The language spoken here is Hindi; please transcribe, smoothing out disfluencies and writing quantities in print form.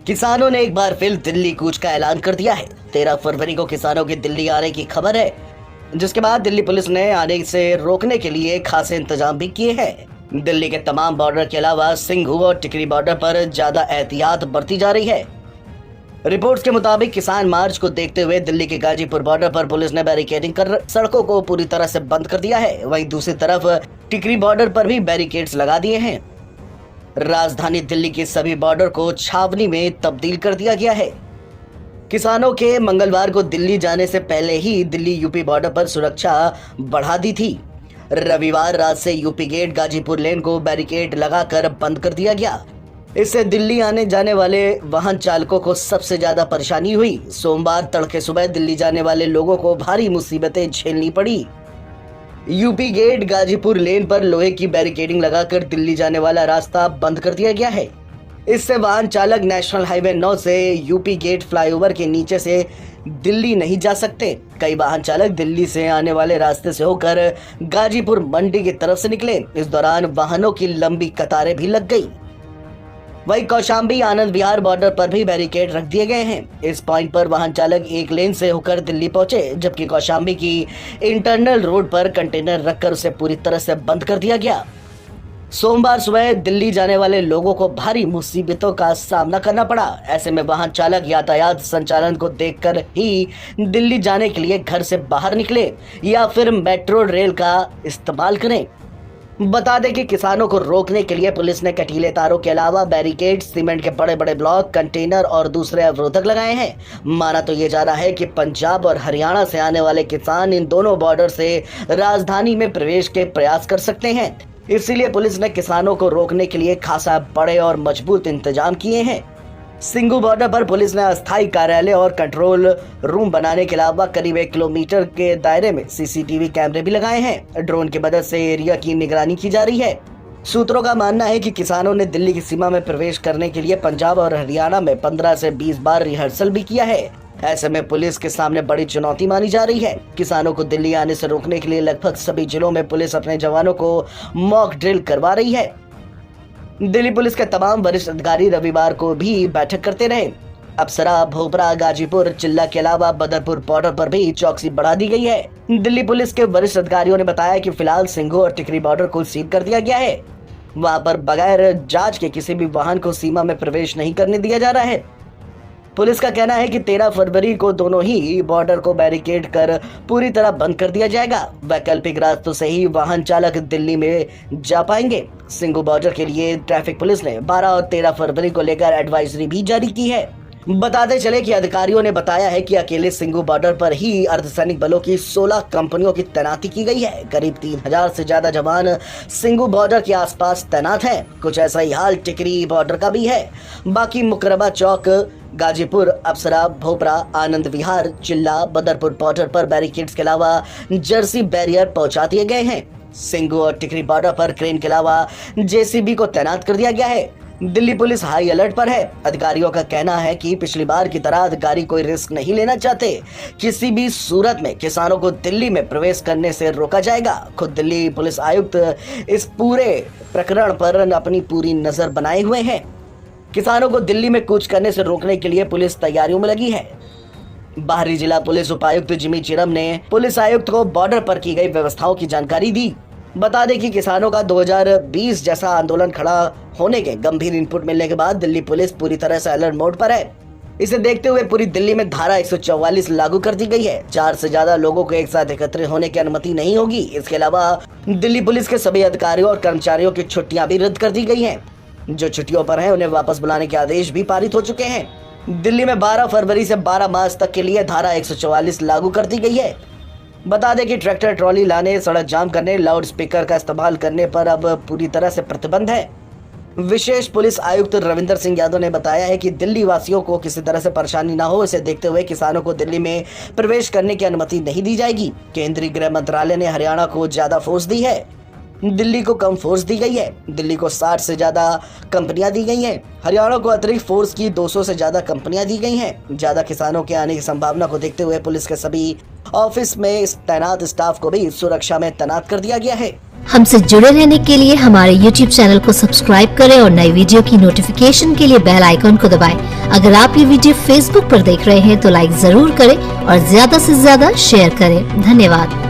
किसानों ने एक बार फिर दिल्ली कूच का ऐलान कर दिया है। 13 फरवरी को किसानों के दिल्ली आने की खबर है, जिसके बाद दिल्ली पुलिस ने आने से रोकने के लिए खासे इंतजाम भी किए हैं। दिल्ली के तमाम बॉर्डर के अलावा सिंघू और टिकरी बॉर्डर पर ज्यादा एहतियात बरती जा रही है। रिपोर्ट्स के मुताबिक किसान मार्च को देखते हुए दिल्ली के गाजीपुर बॉर्डर पर पुलिस ने बैरिकेडिंग कर सड़कों को पूरी तरह से बंद कर दिया है। वहीं दूसरी तरफ टिकरी बॉर्डर पर भी बैरिकेड्स लगा दिए हैं। राजधानी दिल्ली के सभी बॉर्डर को छावनी में तब्दील कर दिया गया है। किसानों के मंगलवार को दिल्ली जाने से पहले ही दिल्ली यूपी बॉर्डर पर सुरक्षा बढ़ा दी थी। रविवार रात से यूपी गेट गाजीपुर लेन को बैरिकेड लगाकर बंद कर दिया गया। इससे दिल्ली आने जाने वाले वाहन चालकों को सबसे ज्यादा परेशानी हुई। सोमवार तड़के सुबह दिल्ली जाने वाले लोगों को भारी मुसीबतें झेलनी पड़ी। यूपी गेट गाजीपुर लेन पर लोहे की बैरिकेडिंग लगाकर दिल्ली जाने वाला रास्ता बंद कर दिया गया है। इससे वाहन चालक नेशनल हाईवे 9 से यूपी गेट फ्लाईओवर के नीचे से दिल्ली नहीं जा सकते। कई वाहन चालक दिल्ली से आने वाले रास्ते से होकर गाजीपुर मंडी की तरफ से निकले। इस दौरान वाहनों की लंबी कतारें भी लग गई। वहीं कौशाम्बी आनंद विहार बॉर्डर पर भी बैरिकेड रख दिए गए हैं। इस पॉइंट पर वाहन चालक एक लेन से होकर दिल्ली पहुंचे, जबकि कौशाम्बी की इंटरनल रोड पर कंटेनर रखकर उसे पूरी तरह से बंद कर दिया गया। सोमवार सुबह दिल्ली जाने वाले लोगों को भारी मुसीबतों का सामना करना पड़ा। ऐसे में वाहन चालक यातायात संचालन को देखकर ही दिल्ली जाने के लिए घर से बाहर निकले या फिर मेट्रो रेल का इस्तेमाल करें। बता दें कि किसानों को रोकने के लिए पुलिस ने कटीले तारों के अलावा बैरिकेड, सीमेंट के बड़े बड़े ब्लॉक, कंटेनर और दूसरे अवरोधक लगाए हैं। माना तो ये जा रहा है कि पंजाब और हरियाणा से आने वाले किसान इन दोनों बॉर्डर से राजधानी में प्रवेश के प्रयास कर सकते हैं। इसीलिए पुलिस ने किसानों को रोकने के लिए खासा बड़े और मजबूत इंतजाम किए हैं। सिंघू बॉर्डर पर पुलिस ने अस्थायी कार्यालय और कंट्रोल रूम बनाने के अलावा करीब 1 किलोमीटर के दायरे में सीसीटीवी कैमरे भी लगाए हैं। ड्रोन की मदद से एरिया की निगरानी की जा रही है। सूत्रों का मानना है कि किसानों ने दिल्ली की सीमा में प्रवेश करने के लिए पंजाब और हरियाणा में 15 से 20 बार रिहर्सल भी किया है। ऐसे में पुलिस के सामने बड़ी चुनौती मानी जा रही है। किसानों को दिल्ली आने से रोकने के लिए लगभग सभी जिलों में पुलिस अपने जवानों को मॉक ड्रिल करवा रही है। दिल्ली पुलिस के तमाम वरिष्ठ अधिकारी रविवार को भी बैठक करते रहे। अप्सरा, भोपरा, गाजीपुर, चिल्ला के अलावा बदरपुर बॉर्डर पर भी चौकसी बढ़ा दी गई है। दिल्ली पुलिस के वरिष्ठ अधिकारियों ने बताया कि फिलहाल सिंघू और टिकरी बॉर्डर को सील कर दिया गया है। वहां पर बगैर जांच के किसी भी वाहन को सीमा में प्रवेश नहीं करने दिया जा रहा है। पुलिस का कहना है कि 13 फरवरी को दोनों ही बॉर्डर को बैरिकेड कर पूरी तरह बंद कर दिया जाएगा। वैकल्पिक रास्तों से ही वाहन चालक दिल्ली में जा पाएंगे। सिंघू बॉर्डर के लिए ट्रैफिक पुलिस ने 12 और 13 फरवरी को लेकर एडवाइजरी भी जारी की है। बताते चले कि अधिकारियों ने बताया है कि अकेले सिंघू बॉर्डर पर ही अर्धसैनिक बलों की 16 कंपनियों की तैनाती की गई है। करीब 3000 से ज्यादा जवान सिंघू बॉर्डर के आसपास तैनात हैं। कुछ ऐसा ही हाल टिकरी बॉर्डर का भी है। बाकी मुकरबा चौक, गाजीपुर, अप्सरा, भोपरा, आनंद विहार, चिल्ला, बदरपुर बॉर्डर पर बैरिकेड्स के अलावा जर्सी बैरियर पहुंचा दिए गए हैं। सिंघू और टिकरी बॉर्डर पर क्रेन के अलावा जेसीबी को तैनात कर दिया गया है। दिल्ली पुलिस हाई अलर्ट पर है। अधिकारियों का कहना है कि पिछली बार की तरह अधिकारी कोई रिस्क नहीं लेना चाहते। किसी भी सूरत में किसानों को दिल्ली में प्रवेश करने से रोका जाएगा। खुद दिल्ली पुलिस आयुक्त इस पूरे प्रकरण पर अपनी पूरी नजर बनाए हुए हैं। किसानों को दिल्ली में कूच करने से रोकने के लिए पुलिस तैयारियों में लगी है। बाहरी जिला पुलिस उपायुक्त जिमी चिरम ने पुलिस आयुक्त को बॉर्डर पर की गई व्यवस्थाओं की जानकारी दी। बता दें कि किसानों का 2020 जैसा आंदोलन खड़ा होने के गंभीर इनपुट मिलने के बाद दिल्ली पुलिस पूरी तरह से अलर्ट मोड पर है। इसे देखते हुए पूरी दिल्ली में धारा 144 लागू कर दी गई है। 4 से ज्यादा लोगों को एक साथ एकत्रित होने की अनुमति नहीं होगी। इसके अलावा दिल्ली पुलिस के सभी अधिकारियों और कर्मचारियों की छुट्टियां भी रद्द कर दी गई हैं। जो छुट्टियों पर हैं उन्हें वापस बुलाने के आदेश भी पारित हो चुके हैं। दिल्ली में 12 फरवरी से 12 मार्च तक के लिए धारा 144 लागू कर दी गई है। बता दें कि ट्रैक्टर ट्रॉली लाने, सड़क जाम करने, लाउड स्पीकर का इस्तेमाल करने पर अब पूरी तरह से प्रतिबंध है। विशेष पुलिस आयुक्त रविंदर सिंह यादव ने बताया है कि दिल्ली वासियों को किसी तरह से परेशानी ना हो, इसे देखते हुए किसानों को दिल्ली में प्रवेश करने की अनुमति नहीं दी जाएगी। केंद्रीय गृह मंत्रालय ने हरियाणा को ज्यादा फोर्स दी है, दिल्ली को कम फोर्स दी गई है। दिल्ली को 60 से ज्यादा कंपनियां दी गई हैं, हरियाणा को अतिरिक्त फोर्स की 200 से ज्यादा कंपनियां दी गई हैं। ज्यादा किसानों के आने की संभावना को देखते हुए पुलिस के सभी ऑफिस में तैनात स्टाफ को भी सुरक्षा में तैनात कर दिया गया है। हमसे जुड़े रहने के लिए हमारे YouTube चैनल को सब्सक्राइब करें और नई वीडियो की नोटिफिकेशन के लिए बेल आइकॉन को दबाएं। अगर आप ये वीडियो Facebook पर देख रहे हैं तो लाइक जरूर करें और ज्यादा से ज्यादा शेयर करें। धन्यवाद।